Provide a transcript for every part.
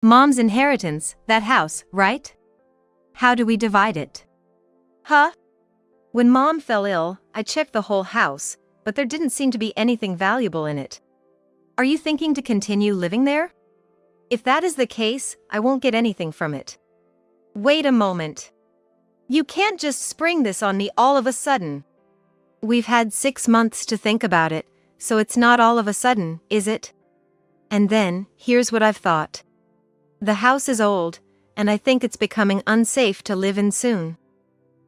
Mom's inheritance, that house, right? How do we divide it? Huh? When Mom fell ill, I checked the whole house, but there didn't seem to be anything valuable in it. Are you thinking to continue living there? If that is the case, I won't get anything from it. Wait a moment. You can't just spring this on me all of a sudden. We've had 6 months to think about it, so it's not all of a sudden, is it? And then, here's what I've thought. The house is old, and I think it's becoming unsafe to live in soon.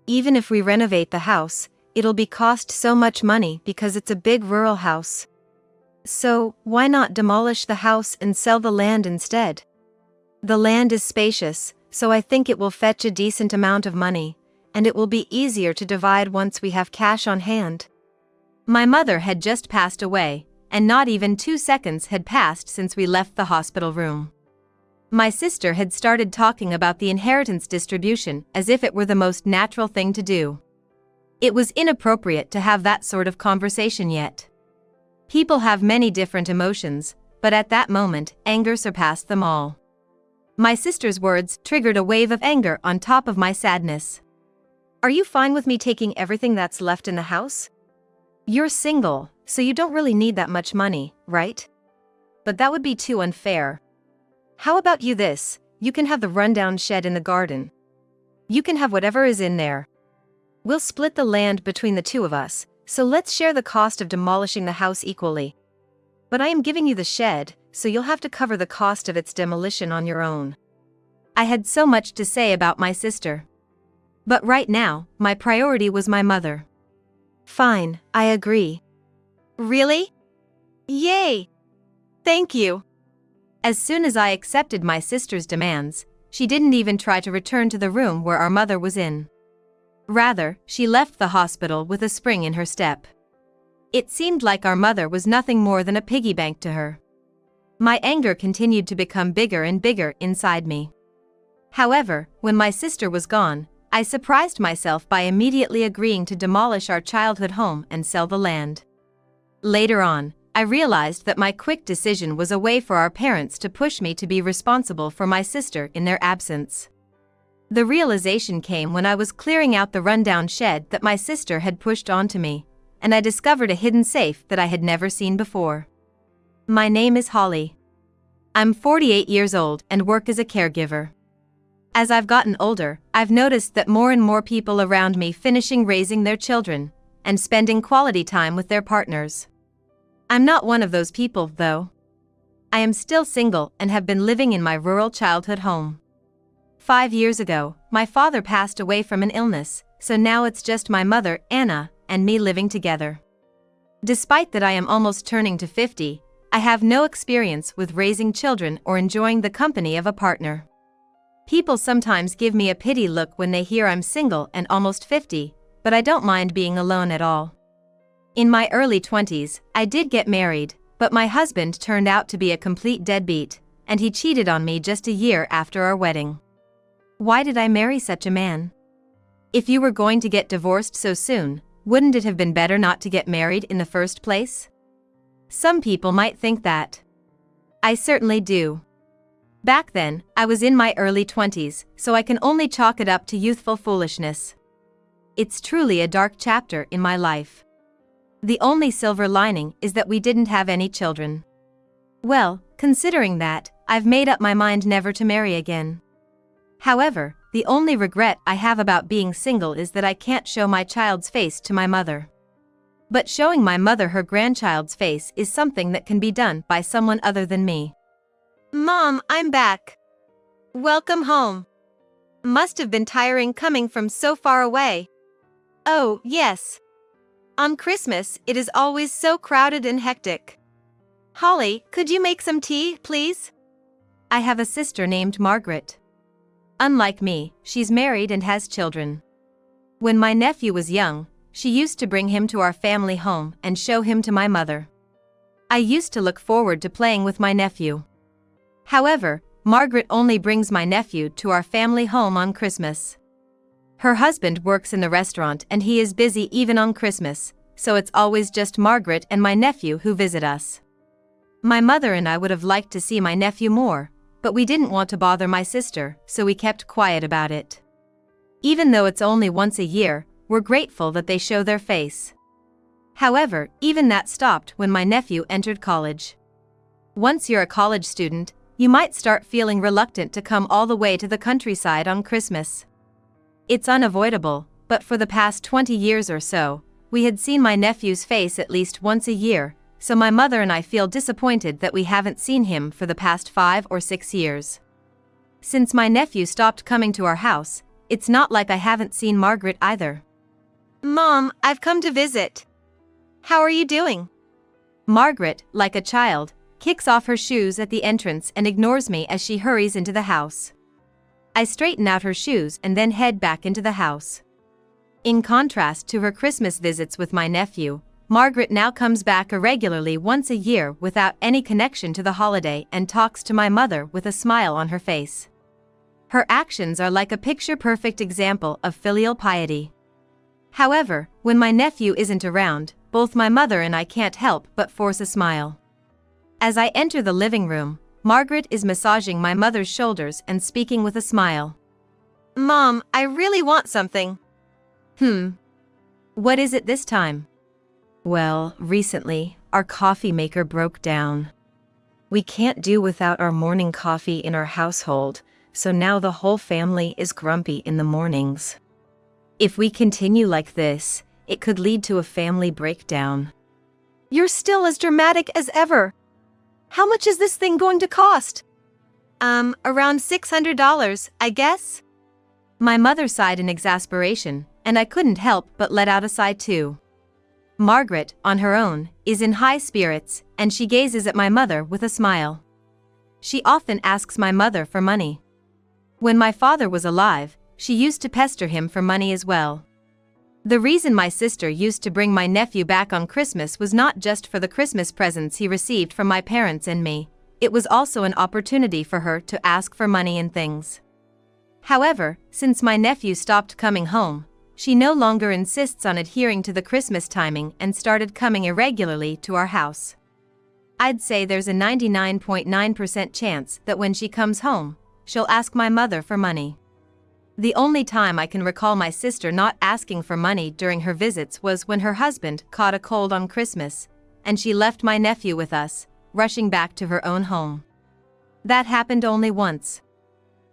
Even if we renovate the house, it'll be cost so much money because it's a big rural house. So, why not demolish the house and sell the land instead? The land is spacious, so I think it will fetch a decent amount of money, and it will be easier to divide once we have cash on hand. My mother had just passed away, and not even 2 seconds had passed since we left the hospital room. My sister had started talking about the inheritance distribution as if it were the most natural thing to do. It was inappropriate to have that sort of conversation yet. People have many different emotions, but at that moment, anger surpassed them all. My sister's words triggered a wave of anger on top of my sadness. Are you fine with me taking everything that's left in the house? You're single, so you don't really need that much money, right? But that would be too unfair. How about this? You can have the rundown shed in the garden. You can have whatever is in there. We'll split the land between the two of us, so let's share the cost of demolishing the house equally. But I am giving you the shed, so you'll have to cover the cost of its demolition on your own. I had so much to say about my sister. But right now, my priority was my mother. Fine, I agree. Really? Yay! Thank you. As soon as I accepted my sister's demands, she didn't even try to return to the room where our mother was in. Rather, she left the hospital with a spring in her step. It seemed like our mother was nothing more than a piggy bank to her. My anger continued to become bigger and bigger inside me. However, when my sister was gone, I surprised myself by immediately agreeing to demolish our childhood home and sell the land. Later on, I realized that my quick decision was a way for our parents to push me to be responsible for my sister in their absence. The realization came when I was clearing out the rundown shed that my sister had pushed onto me, and I discovered a hidden safe that I had never seen before. My name is Holly. I'm 48 years old and work as a caregiver. As I've gotten older, I've noticed that more and more people around me finishing raising their children and spending quality time with their partners. I'm not one of those people, though. I am still single and have been living in my rural childhood home. 5 years ago, my father passed away from an illness, so now it's just my mother, Anna, and me living together. Despite that I am almost turning to 50, I have no experience with raising children or enjoying the company of a partner. People sometimes give me a pity look when they hear I'm single and almost 50, but I don't mind being alone at all. In my early 20s, I did get married, but my husband turned out to be a complete deadbeat, and he cheated on me just a year after our wedding. Why did I marry such a man? If you were going to get divorced so soon, wouldn't it have been better not to get married in the first place? Some people might think that. I certainly do. Back then, I was in my early 20s, so I can only chalk it up to youthful foolishness. It's truly a dark chapter in my life. The only silver lining is that we didn't have any children. Well, considering that, I've made up my mind never to marry again. However, the only regret I have about being single is that I can't show my child's face to my mother. But showing my mother her grandchild's face is something that can be done by someone other than me. Mom, I'm back. Welcome home. Must have been tiring coming from so far away. Oh, yes. On Christmas, it is always so crowded and hectic. Holly, could you make some tea, please? I have a sister named Margaret. Unlike me, she's married and has children. When my nephew was young, she used to bring him to our family home and show him to my mother. I used to look forward to playing with my nephew. However, Margaret only brings my nephew to our family home on Christmas. Her husband works in the restaurant and he is busy even on Christmas, so it's always just Margaret and my nephew who visit us. My mother and I would have liked to see my nephew more, but we didn't want to bother my sister, so we kept quiet about it. Even though it's only once a year, we're grateful that they show their face. However, even that stopped when my nephew entered college. Once you're a college student, you might start feeling reluctant to come all the way to the countryside on Christmas. It's unavoidable, but for the past 20 years or so, we had seen my nephew's face at least once a year, so my mother and I feel disappointed that we haven't seen him for the past 5 or 6 years. Since my nephew stopped coming to our house, it's not like I haven't seen Margaret either. Mom, I've come to visit. How are you doing? Margaret, like a child, kicks off her shoes at the entrance and ignores me as she hurries into the house. I straighten out her shoes and then head back into the house. In contrast to her Christmas visits with my nephew, Margaret now comes back irregularly once a year without any connection to the holiday and talks to my mother with a smile on her face. Her actions are like a picture-perfect example of filial piety. However, when my nephew isn't around, both my mother and I can't help but force a smile. As I enter the living room, Margaret is massaging my mother's shoulders and speaking with a smile. Mom, I really want something. What is it this time? Well, recently, our coffee maker broke down. We can't do without our morning coffee in our household, so now the whole family is grumpy in the mornings. If we continue like this, it could lead to a family breakdown. You're still as dramatic as ever. How much is this thing going to cost? Around $600, I guess? My mother sighed in exasperation, and I couldn't help but let out a sigh too. Margaret, on her own, is in high spirits, and she gazes at my mother with a smile. She often asks my mother for money. When my father was alive, she used to pester him for money as well. The reason my sister used to bring my nephew back on Christmas was not just for the Christmas presents he received from my parents and me, it was also an opportunity for her to ask for money and things. However, since my nephew stopped coming home, she no longer insists on adhering to the Christmas timing and started coming irregularly to our house. I'd say there's a 99.9% chance that when she comes home, she'll ask my mother for money. The only time I can recall my sister not asking for money during her visits was when her husband caught a cold on Christmas, and she left my nephew with us, rushing back to her own home. That happened only once.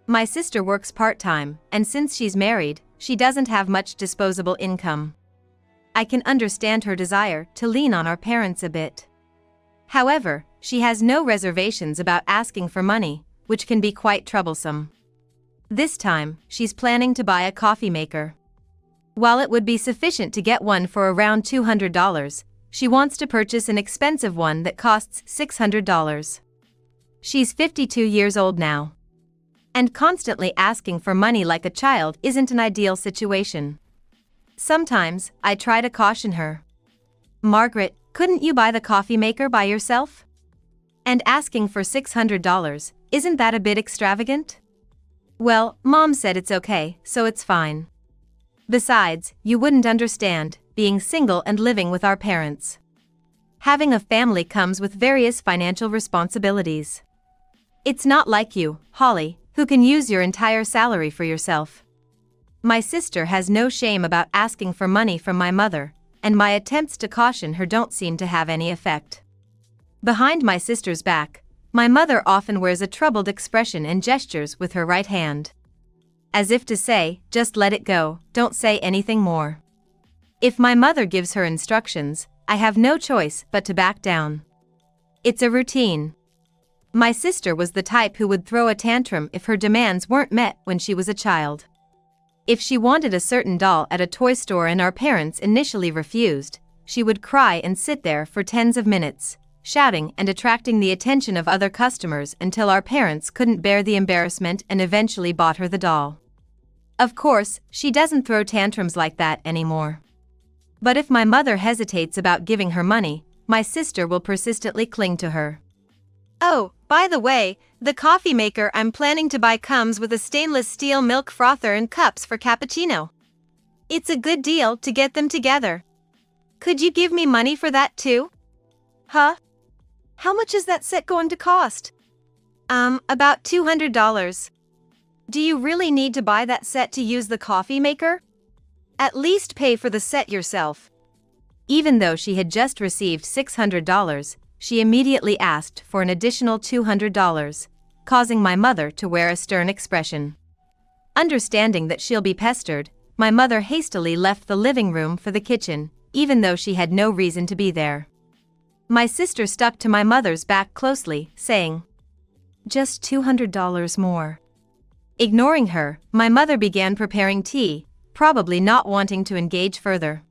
My sister works part-time, and since she's married, she doesn't have much disposable income. I can understand her desire to lean on our parents a bit. However, she has no reservations about asking for money, which can be quite troublesome. This time, she's planning to buy a coffee maker. While it would be sufficient to get one for around $200, she wants to purchase an expensive one that costs $600. She's 52 years old now. And constantly asking for money like a child isn't an ideal situation. Sometimes, I try to caution her. Margaret, couldn't you buy the coffee maker by yourself? And asking for $600, isn't that a bit extravagant? Well, Mom said it's okay, so it's fine. Besides, you wouldn't understand, being single and living with our parents. Having a family comes with various financial responsibilities. It's not like you, Holly, who can use your entire salary for yourself. My sister has no shame about asking for money from my mother, and my attempts to caution her don't seem to have any effect. Behind my sister's back, my mother often wears a troubled expression and gestures with her right hand. As if to say, just let it go, don't say anything more. If my mother gives her instructions, I have no choice but to back down. It's a routine. My sister was the type who would throw a tantrum if her demands weren't met when she was a child. If she wanted a certain doll at a toy store and our parents initially refused, she would cry and sit there for tens of minutes, shouting and attracting the attention of other customers until our parents couldn't bear the embarrassment and eventually bought her the doll. Of course, she doesn't throw tantrums like that anymore. But if my mother hesitates about giving her money, my sister will persistently cling to her. Oh, by the way, the coffee maker I'm planning to buy comes with a stainless steel milk frother and cups for cappuccino. It's a good deal to get them together. Could you give me money for that too? Huh? How much is that set going to cost? About $200. Do you really need to buy that set to use the coffee maker? At least pay for the set yourself. Even though she had just received $600, she immediately asked for an additional $200, causing my mother to wear a stern expression. Understanding that she'll be pestered, my mother hastily left the living room for the kitchen, even though she had no reason to be there. My sister stuck to my mother's back closely, saying, "Just $200 more." Ignoring her, my mother began preparing tea, probably not wanting to engage further.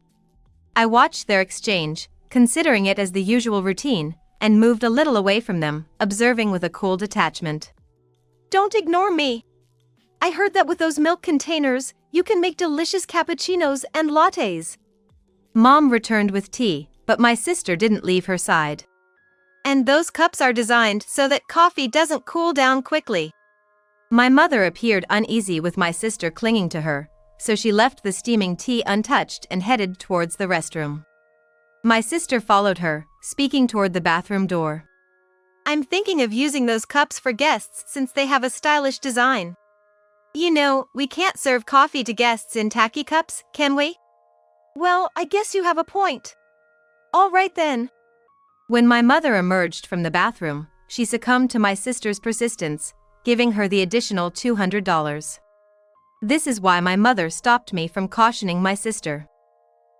I watched their exchange, considering it as the usual routine, and moved a little away from them, observing with a cool detachment. Don't ignore me. I heard that with those milk containers, you can make delicious cappuccinos and lattes. Mom returned with tea, but my sister didn't leave her side. And those cups are designed so that coffee doesn't cool down quickly. My mother appeared uneasy with my sister clinging to her, so she left the steaming tea untouched and headed towards the restroom. My sister followed her, speaking toward the bathroom door. I'm thinking of using those cups for guests since they have a stylish design. You know, we can't serve coffee to guests in tacky cups, can we? Well, I guess you have a point. All right then. When my mother emerged from the bathroom, she succumbed to my sister's persistence, giving her the additional $200. This is why my mother stopped me from cautioning my sister.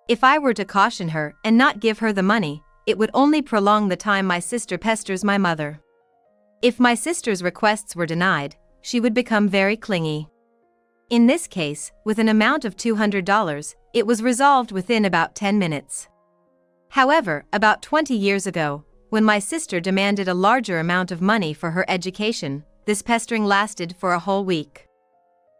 If I were to caution her and not give her the money, it would only prolong the time my sister pesters my mother. If my sister's requests were denied, she would become very clingy. In this case, with an amount of $200, it was resolved within about 10 minutes. However, about 20 years ago, when my sister demanded a larger amount of money for her education, this pestering lasted for a whole week.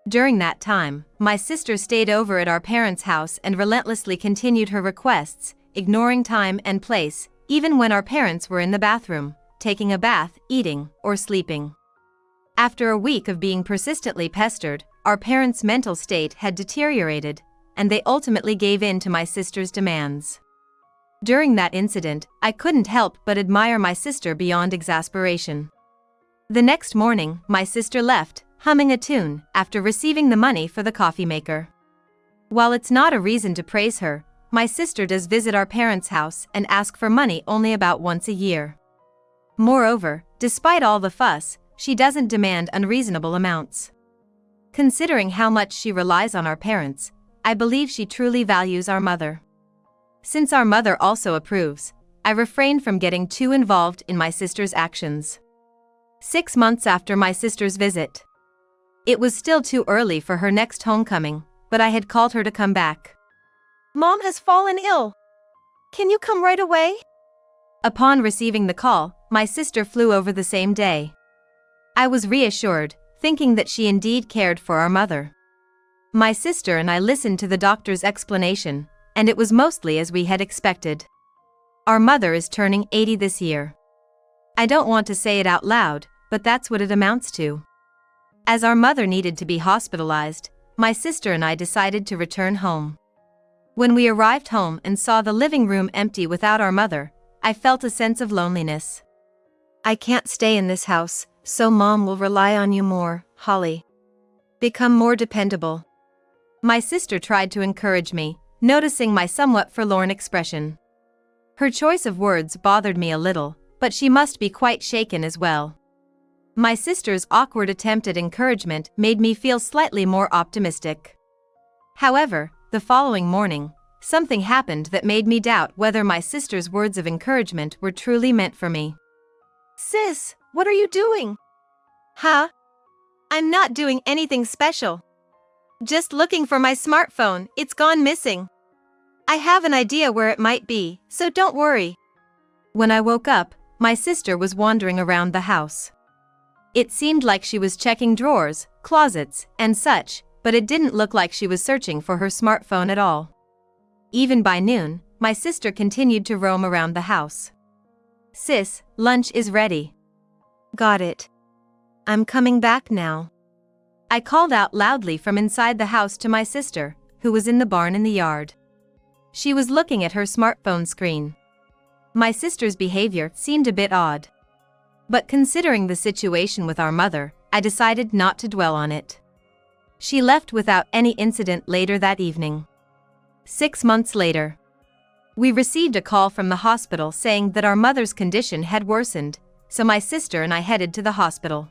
During that time, my sister stayed over at our parents' house and relentlessly continued her requests, ignoring time and place, even when our parents were in the bathroom, taking a bath, eating, or sleeping. After a week of being persistently pestered, our parents' mental state had deteriorated, and they ultimately gave in to my sister's demands. During that incident, I couldn't help but admire my sister beyond exasperation. The next morning, my sister left, humming a tune, after receiving the money for the coffee maker. While it's not a reason to praise her, my sister does visit our parents' house and ask for money only about once a year. Moreover, despite all the fuss, she doesn't demand unreasonable amounts. Considering how much she relies on our parents, I believe she truly values our mother. Since our mother also approves, I refrained from getting too involved in my sister's actions. 6 months after my sister's visit. It was still too early for her next homecoming, but I had called her to come back. Mom has fallen ill. Can you come right away? Upon receiving the call, my sister flew over the same day. I was reassured, thinking that she indeed cared for our mother. My sister and I listened to the doctor's explanation, and it was mostly as we had expected. Our mother is turning 80 this year. I don't want to say it out loud, but that's what it amounts to. As our mother needed to be hospitalized, my sister and I decided to return home. When we arrived home and saw the living room empty without our mother, I felt a sense of loneliness. I can't stay in this house, so Mom will rely on you more, Holly. Become more dependable. My sister tried to encourage me, noticing my somewhat forlorn expression. Her choice of words bothered me a little, but she must be quite shaken as well. My sister's awkward attempt at encouragement made me feel slightly more optimistic. However, the following morning, something happened that made me doubt whether my sister's words of encouragement were truly meant for me. Sis, what are you doing? Huh? I'm not doing anything special. Just looking for my smartphone, it's gone missing. I have an idea where it might be, so don't worry. When I woke up, my sister was wandering around the house. It seemed like she was checking drawers, closets, and such, but it didn't look like she was searching for her smartphone at all. Even by noon, my sister continued to roam around the house. Sis, lunch is ready. Got it. I'm coming back now. I called out loudly from inside the house to my sister, who was in the barn in the yard. She was looking at her smartphone screen. My sister's behavior seemed a bit odd. But considering the situation with our mother, I decided not to dwell on it. She left without any incident later that evening. 6 months later, we received a call from the hospital saying that our mother's condition had worsened, so my sister and I headed to the hospital.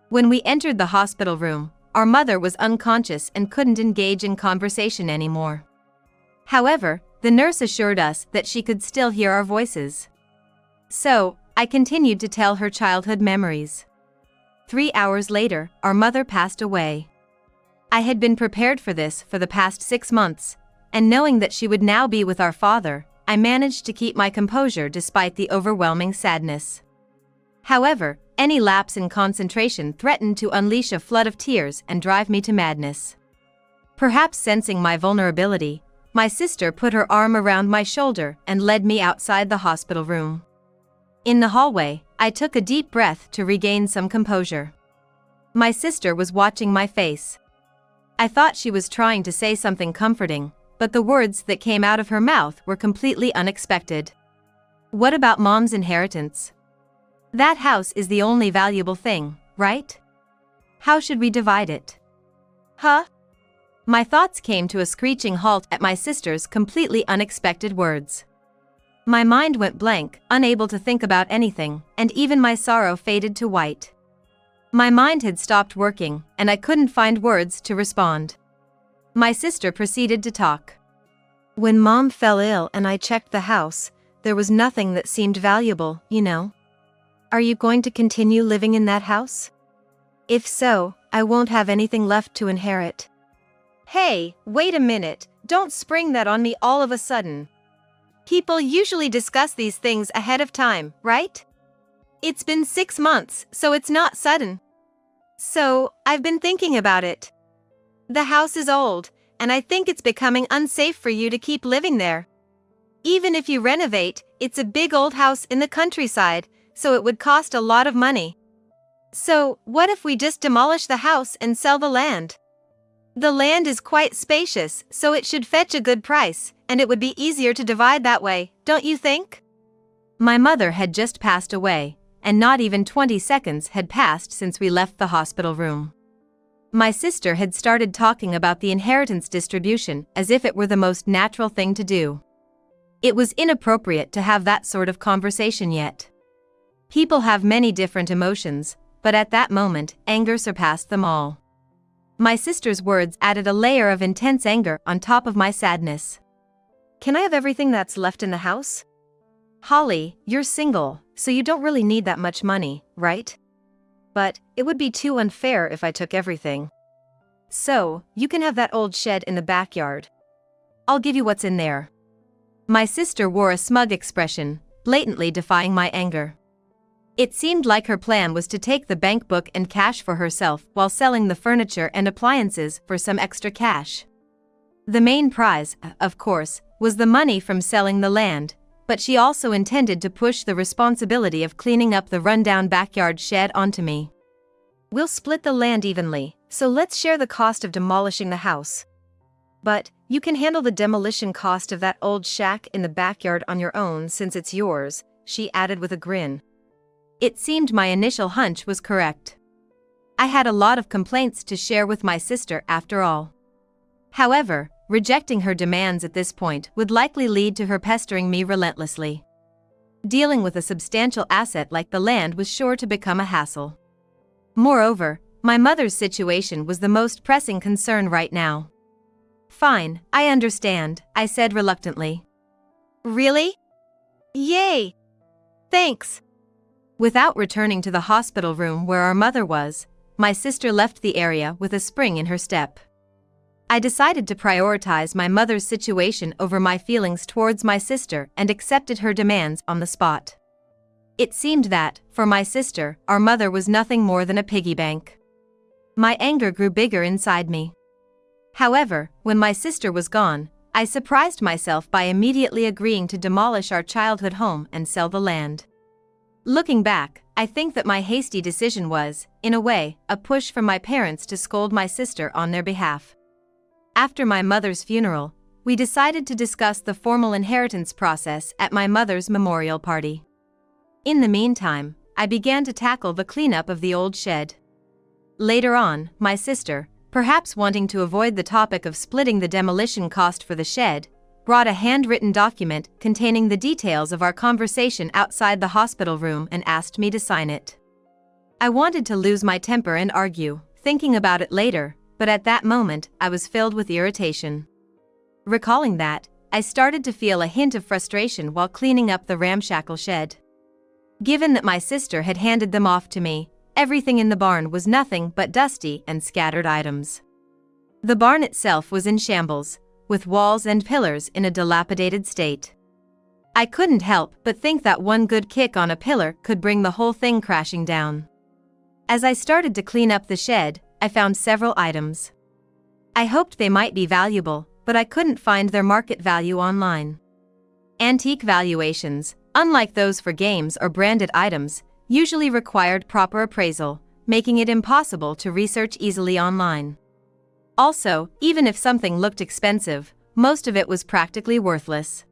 When we entered the hospital room, our mother was unconscious and couldn't engage in conversation anymore. However, the nurse assured us that she could still hear our voices. So, I continued to tell her childhood memories. 3 hours later, our mother passed away. I had been prepared for this for the past 6 months, and knowing that she would now be with our father, I managed to keep my composure despite the overwhelming sadness. However, any lapse in concentration threatened to unleash a flood of tears and drive me to madness. Perhaps sensing my vulnerability, my sister put her arm around my shoulder and led me outside the hospital room. In the hallway, I took a deep breath to regain some composure. My sister was watching my face. I thought she was trying to say something comforting, but the words that came out of her mouth were completely unexpected. "What about Mom's inheritance? That house is the only valuable thing, right? How should we divide it?" "Huh?" My thoughts came to a screeching halt at my sister's completely unexpected words. My mind went blank, unable to think about anything, and even my sorrow faded to white. My mind had stopped working, and I couldn't find words to respond. My sister proceeded to talk. "When Mom fell ill and I checked the house, there was nothing that seemed valuable, you know. Are you going to continue living in that house? If so, I won't have anything left to inherit." "Hey, wait a minute, don't spring that on me all of a sudden. People usually discuss these things ahead of time, right? It's been 6 months, so it's not sudden. So, I've been thinking about it. The house is old, and I think it's becoming unsafe for you to keep living there. Even if you renovate, it's a big old house in the countryside, so it would cost a lot of money. So, what if we just demolish the house and sell the land? The land is quite spacious, so it should fetch a good price, and it would be easier to divide that way, don't you think?" My mother had just passed away, and not even 20 seconds had passed since we left the hospital room. My sister had started talking about the inheritance distribution as if it were the most natural thing to do. It was inappropriate to have that sort of conversation yet. People have many different emotions, but at that moment, anger surpassed them all. My sister's words added a layer of intense anger on top of my sadness. "Can I have everything that's left in the house? Holly, you're single, so you don't really need that much money, right? But it would be too unfair if I took everything. So, you can have that old shed in the backyard. I'll give you what's in there." My sister wore a smug expression, blatantly defying my anger. It seemed like her plan was to take the bank book and cash for herself while selling the furniture and appliances for some extra cash. The main prize, of course, was the money from selling the land, but she also intended to push the responsibility of cleaning up the rundown backyard shed onto me. "We'll split the land evenly, so let's share the cost of demolishing the house. But you can handle the demolition cost of that old shack in the backyard on your own since it's yours," she added with a grin. It seemed my initial hunch was correct. I had a lot of complaints to share with my sister after all. However, rejecting her demands at this point would likely lead to her pestering me relentlessly. Dealing with a substantial asset like the land was sure to become a hassle. Moreover, my mother's situation was the most pressing concern right now. "Fine, I understand," I said reluctantly. "Really? Yay! Thanks." Without returning to the hospital room where our mother was, my sister left the area with a spring in her step. I decided to prioritize my mother's situation over my feelings towards my sister and accepted her demands on the spot. It seemed that, for my sister, our mother was nothing more than a piggy bank. My anger grew bigger inside me. However, when my sister was gone, I surprised myself by immediately agreeing to demolish our childhood home and sell the land. Looking back, I think that my hasty decision was, in a way, a push from my parents to scold my sister on their behalf. After my mother's funeral, we decided to discuss the formal inheritance process at my mother's memorial party. In the meantime, I began to tackle the cleanup of the old shed. Later on, my sister, perhaps wanting to avoid the topic of splitting the demolition cost for the shed, brought a handwritten document containing the details of our conversation outside the hospital room and asked me to sign it. I wanted to lose my temper and argue, thinking about it later, but at that moment, I was filled with irritation. Recalling that, I started to feel a hint of frustration while cleaning up the ramshackle shed. Given that my sister had handed them off to me, everything in the barn was nothing but dusty and scattered items. The barn itself was in shambles, with walls and pillars in a dilapidated state. I couldn't help but think that one good kick on a pillar could bring the whole thing crashing down. As I started to clean up the shed, I found several items. I hoped they might be valuable, but I couldn't find their market value online. Antique valuations, unlike those for games or branded items, usually required proper appraisal, making it impossible to research easily online. Also, even if something looked expensive, most of it was practically worthless.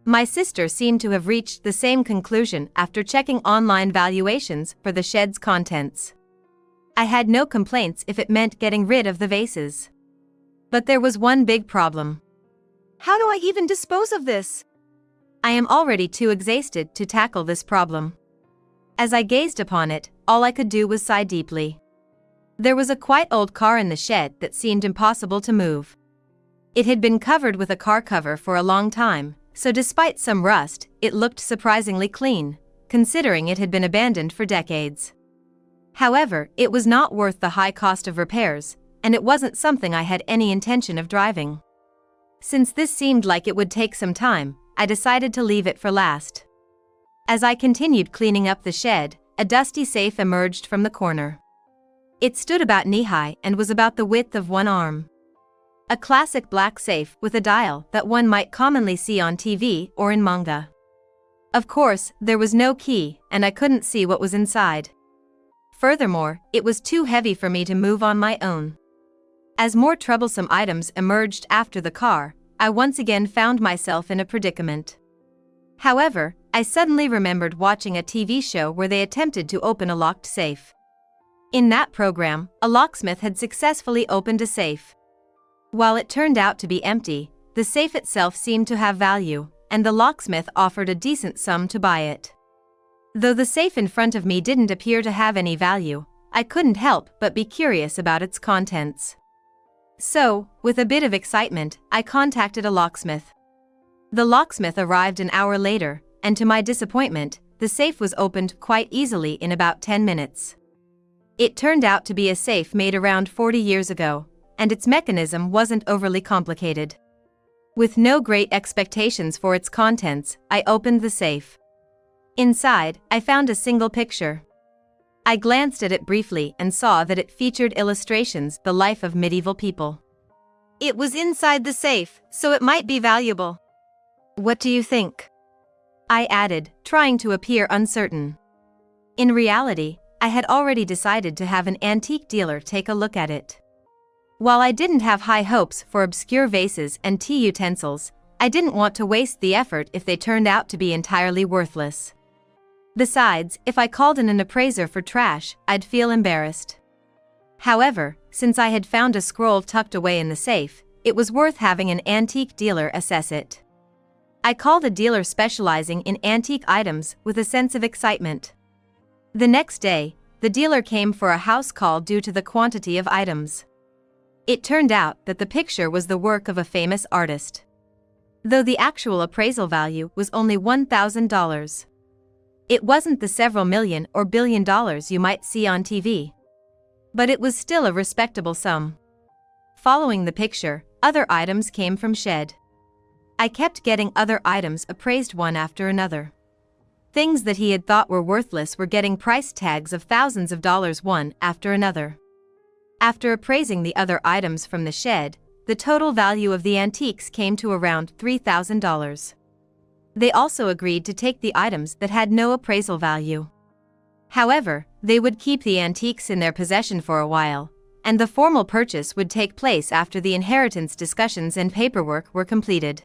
My sister seemed to have reached the same conclusion after checking online valuations for the shed's contents. I had no complaints if it meant getting rid of the vases. But there was one big problem. How do I even dispose of this? I am already too exhausted to tackle this problem. As I gazed upon it, all I could do was sigh deeply. There was a quite old car in the shed that seemed impossible to move. It had been covered with a car cover for a long time, so despite some rust, it looked surprisingly clean, considering it had been abandoned for decades. However, it was not worth the high cost of repairs, and it wasn't something I had any intention of driving. Since this seemed like it would take some time, I decided to leave it for last. As I continued cleaning up the shed, a dusty safe emerged from the corner. It stood about knee-high and was about the width of one arm. A classic black safe with a dial that one might commonly see on TV or in manga. Of course, there was no key, and I couldn't see what was inside. Furthermore, it was too heavy for me to move on my own. As more troublesome items emerged after the car, I once again found myself in a predicament. However, I suddenly remembered watching a TV show where they attempted to open a locked safe. In that program, a locksmith had successfully opened a safe. While it turned out to be empty, the safe itself seemed to have value, and the locksmith offered a decent sum to buy it. Though the safe in front of me didn't appear to have any value, I couldn't help but be curious about its contents. So, with a bit of excitement, I contacted a locksmith. The locksmith arrived an hour later, and to my disappointment, the safe was opened quite easily in about 10 minutes. It turned out to be a safe made around 40 years ago, and its mechanism wasn't overly complicated. With no great expectations for its contents, I opened the safe. Inside, I found a single picture. I glanced at it briefly and saw that it featured illustrations the life of medieval people. It was inside the safe, so it might be valuable. What do you think? I added, trying to appear uncertain. In reality, I had already decided to have an antique dealer take a look at it. While I didn't have high hopes for obscure vases and tea utensils, I didn't want to waste the effort if they turned out to be entirely worthless. Besides, if I called in an appraiser for trash, I'd feel embarrassed. However, since I had found a scroll tucked away in the safe, it was worth having an antique dealer assess it. I called a dealer specializing in antique items with a sense of excitement. The next day, the dealer came for a house call due to the quantity of items. It turned out that the picture was the work of a famous artist. Though the actual appraisal value was only $1,000. It wasn't the several million or billion dollars you might see on TV. But it was still a respectable sum. Following the picture, other items came from shed. I kept getting other items appraised one after another. Things that he had thought were worthless were getting price tags of thousands of dollars one after another. After appraising the other items from the shed, the total value of the antiques came to around $3,000. They also agreed to take the items that had no appraisal value. However, they would keep the antiques in their possession for a while, and the formal purchase would take place after the inheritance discussions and paperwork were completed.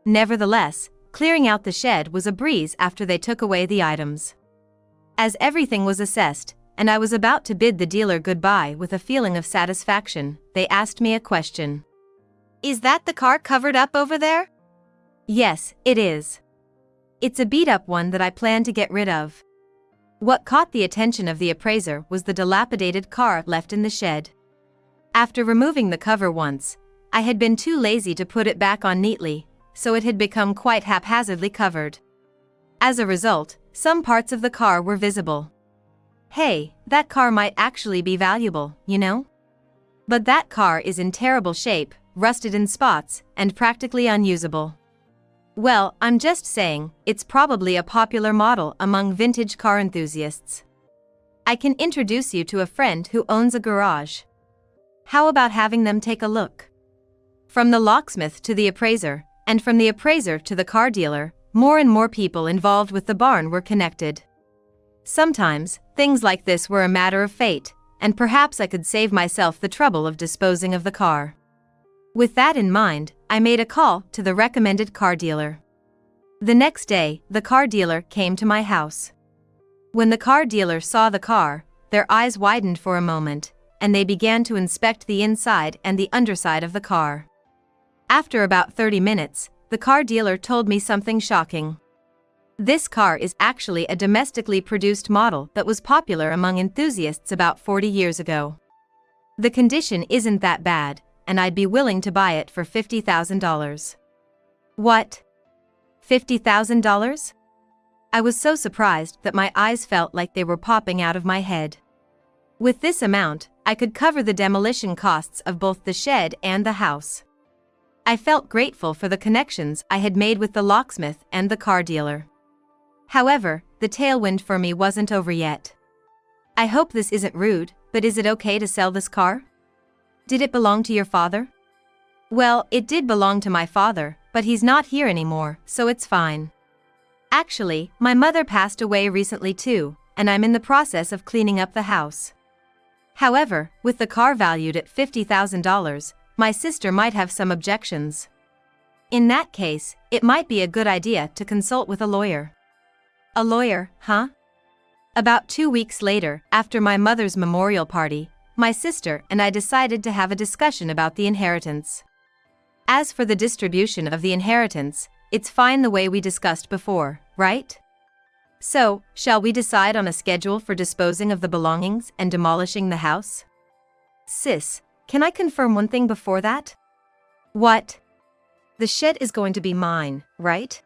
Nevertheless, clearing out the shed was a breeze after they took away the items. As everything was assessed, and I was about to bid the dealer goodbye with a feeling of satisfaction, they asked me a question. Is that the car covered up over there? Yes, it is. It's a beat-up one that I plan to get rid of. What caught the attention of the appraiser was the dilapidated car left in the shed. After removing the cover once, I had been too lazy to put it back on neatly, so it had become quite haphazardly covered. As a result, some parts of the car were visible. Hey, that car might actually be valuable, you know? But that car is in terrible shape, rusted in spots, and practically unusable. Well, I'm just saying, it's probably a popular model among vintage car enthusiasts. I can introduce you to a friend who owns a garage. How about having them take a look? From the locksmith to the appraiser, and from the appraiser to the car dealer, more and more people involved with the barn were connected. Sometimes, things like this were a matter of fate, and perhaps I could save myself the trouble of disposing of the car. With that in mind, I made a call to the recommended car dealer. The next day, the car dealer came to my house. When the car dealer saw the car, their eyes widened for a moment, and they began to inspect the inside and the underside of the car. After about 30 minutes, the car dealer told me something shocking. This car is actually a domestically produced model that was popular among enthusiasts about 40 years ago. The condition isn't that bad, and I'd be willing to buy it for $50,000. What? $50,000? I was so surprised that my eyes felt like they were popping out of my head. With this amount, I could cover the demolition costs of both the shed and the house. I felt grateful for the connections I had made with the locksmith and the car dealer. However, the tailwind for me wasn't over yet. I hope this isn't rude, but is it okay to sell this car? Did it belong to your father? Well, it did belong to my father, but he's not here anymore, so it's fine. Actually, my mother passed away recently too, and I'm in the process of cleaning up the house. However, with the car valued at $50,000, my sister might have some objections. In that case, it might be a good idea to consult with a lawyer. A lawyer, huh? About 2 weeks later, after my mother's memorial party, my sister and I decided to have a discussion about the inheritance. As for the distribution of the inheritance, it's fine the way we discussed before, right? So, shall we decide on a schedule for disposing of the belongings and demolishing the house? Sis, can I confirm one thing before that? What? The shed is going to be mine, right?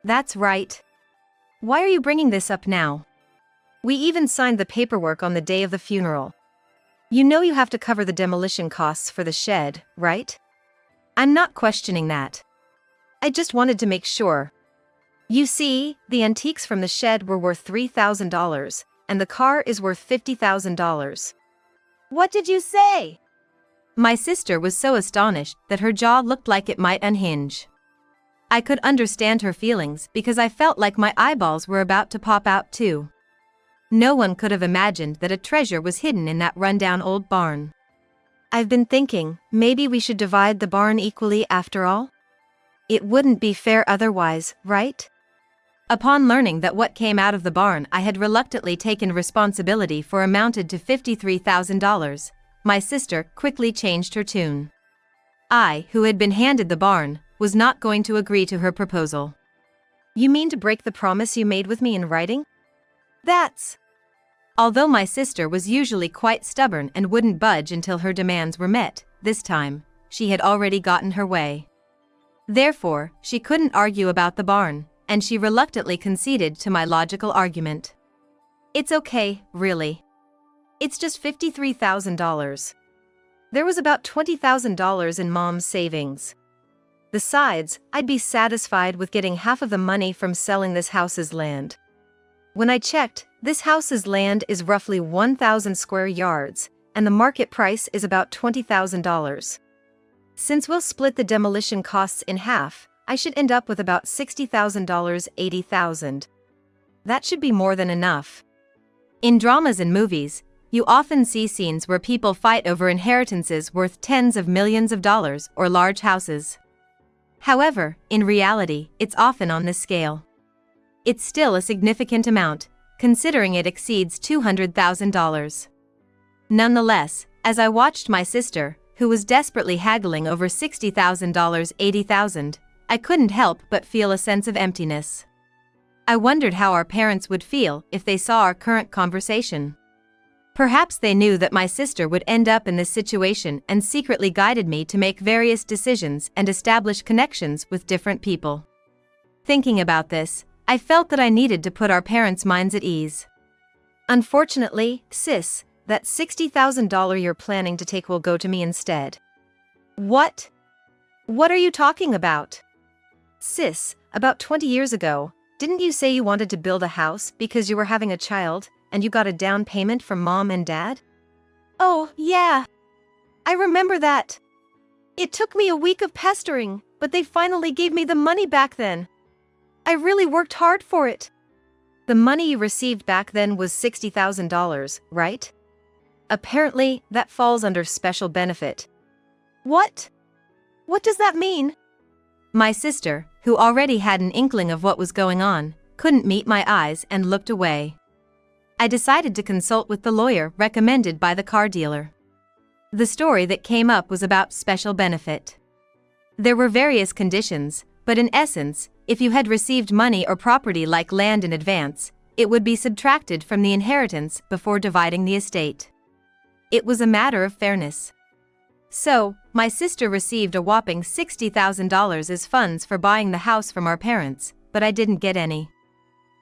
That's right. Why are you bringing this up now? We even signed the paperwork on the day of the funeral. You know you have to cover the demolition costs for the shed, right? I'm not questioning that. I just wanted to make sure. You see, the antiques from the shed were worth $3,000, and the car is worth $50,000. What did you say? My sister was so astonished that her jaw looked like it might unhinge. I could understand her feelings because I felt like my eyeballs were about to pop out too. No one could have imagined that a treasure was hidden in that rundown old barn. I've been thinking, maybe we should divide the barn equally after all? It wouldn't be fair otherwise, right? Upon learning that what came out of the barn I had reluctantly taken responsibility for amounted to $53,000, my sister quickly changed her tune. I, who had been handed the barn, was not going to agree to her proposal. You mean to break the promise you made with me in writing? That's... Although my sister was usually quite stubborn and wouldn't budge until her demands were met, this time, she had already gotten her way. Therefore, she couldn't argue about the barn, and she reluctantly conceded to my logical argument. It's okay, really. It's just $53,000. There was about $20,000 in Mom's savings. Besides, I'd be satisfied with getting half of the money from selling this house's land. When I checked, this house's land is roughly 1,000 square yards, and the market price is about $20,000. Since we'll split the demolition costs in half, I should end up with about $60,000, $80,000. That should be more than enough. In dramas and movies, you often see scenes where people fight over inheritances worth tens of millions of dollars or large houses. However, in reality, it's often on this scale. It's still a significant amount, considering it exceeds $200,000. Nonetheless, as I watched my sister, who was desperately haggling over $60,000, $80,000, I couldn't help but feel a sense of emptiness. I wondered how our parents would feel if they saw our current conversation. Perhaps they knew that my sister would end up in this situation and secretly guided me to make various decisions and establish connections with different people. Thinking about this, I felt that I needed to put our parents' minds at ease. Unfortunately, sis, that $60,000 you're planning to take will go to me instead. What? What are you talking about? Sis, about 20 years ago, didn't you say you wanted to build a house because you were having a child and you got a down payment from mom and dad? Oh, yeah. I remember that. It took me a week of pestering, but they finally gave me the money back then. I really worked hard for it. The money you received back then was $60,000, right? Apparently, that falls under special benefit. What? What does that mean? My sister, who already had an inkling of what was going on, couldn't meet my eyes and looked away. I decided to consult with the lawyer recommended by the car dealer. The story that came up was about special benefit. There were various conditions, but in essence, if you had received money or property like land in advance, it would be subtracted from the inheritance before dividing the estate. It was a matter of fairness. So, my sister received a whopping $60,000 as funds for buying the house from our parents, but I didn't get any.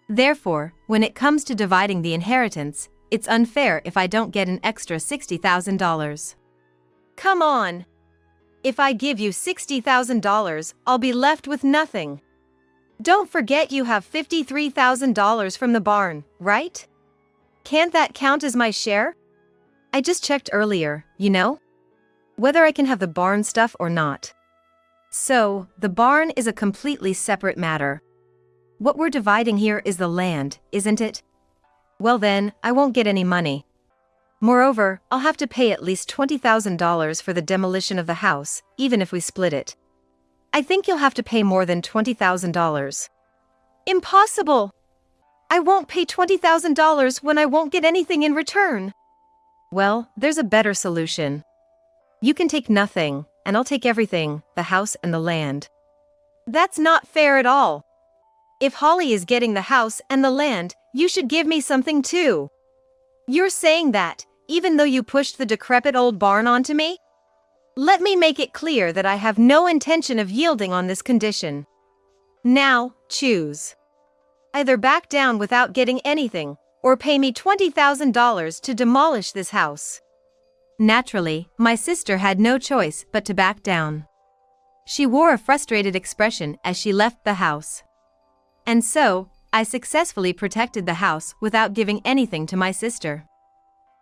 Therefore, when it comes to dividing the inheritance, it's unfair if I don't get an extra $60,000. Come on! If I give you $60,000, I'll be left with nothing. Don't forget you have $53,000 from the barn, right? Can't that count as my share? I just checked earlier, you know? Whether I can have the barn stuff or not. So, the barn is a completely separate matter. What we're dividing here is the land, isn't it? Well then, I won't get any money. Moreover, I'll have to pay at least $20,000 for the demolition of the house, even if we split it. I think you'll have to pay more than $20,000. Impossible! I won't pay $20,000 when I won't get anything in return. Well, there's a better solution. You can take nothing, and I'll take everything, the house and the land. That's not fair at all. If Holly is getting the house and the land, you should give me something too. You're saying that, even though you pushed the decrepit old barn onto me? Let me make it clear that I have no intention of yielding on this condition. Now, choose. Either back down without getting anything, or pay me $20,000 to demolish this house. Naturally, my sister had no choice but to back down. She wore a frustrated expression as she left the house. And so, I successfully protected the house without giving anything to my sister.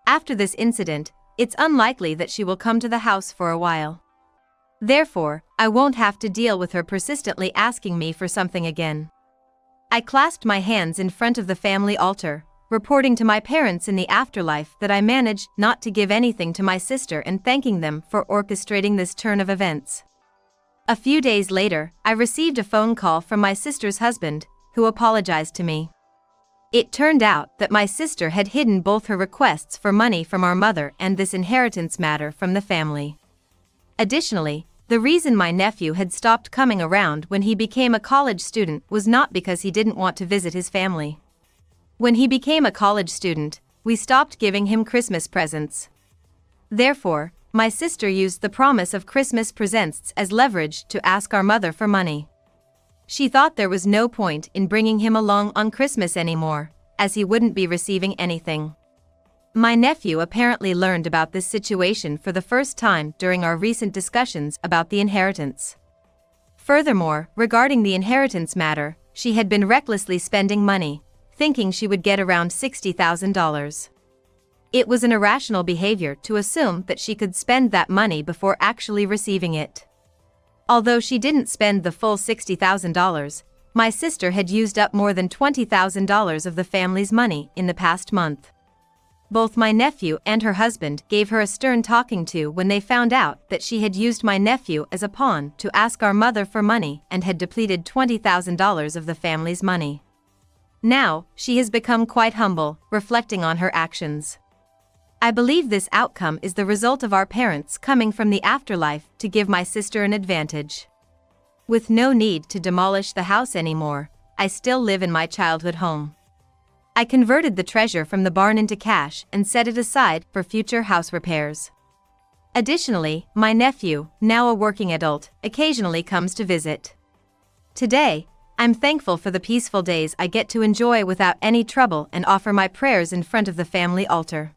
After this incident, it's unlikely that she will come to the house for a while. Therefore, I won't have to deal with her persistently asking me for something again. I clasped my hands in front of the family altar, reporting to my parents in the afterlife that I managed not to give anything to my sister and thanking them for orchestrating this turn of events. A few days later, I received a phone call from my sister's husband, who apologized to me. It turned out that my sister had hidden both her requests for money from our mother and this inheritance matter from the family. Additionally, the reason my nephew had stopped coming around when he became a college student was not because he didn't want to visit his family. When he became a college student, we stopped giving him Christmas presents. Therefore, my sister used the promise of Christmas presents as leverage to ask our mother for money. She thought there was no point in bringing him along on Christmas anymore, as he wouldn't be receiving anything. My nephew apparently learned about this situation for the first time during our recent discussions about the inheritance. Furthermore, regarding the inheritance matter, she had been recklessly spending money, thinking she would get around $60,000. It was an irrational behavior to assume that she could spend that money before actually receiving it. Although she didn't spend the full $60,000, my sister had used up more than $20,000 of the family's money in the past month. Both my nephew and her husband gave her a stern talking to when they found out that she had used my nephew as a pawn to ask our mother for money and had depleted $20,000 of the family's money. Now, she has become quite humble, reflecting on her actions. I believe this outcome is the result of our parents coming from the afterlife to give my sister an advantage. With no need to demolish the house anymore, I still live in my childhood home. I converted the treasure from the barn into cash and set it aside for future house repairs. Additionally, my nephew, now a working adult, occasionally comes to visit. Today, I'm thankful for the peaceful days I get to enjoy without any trouble and offer my prayers in front of the family altar.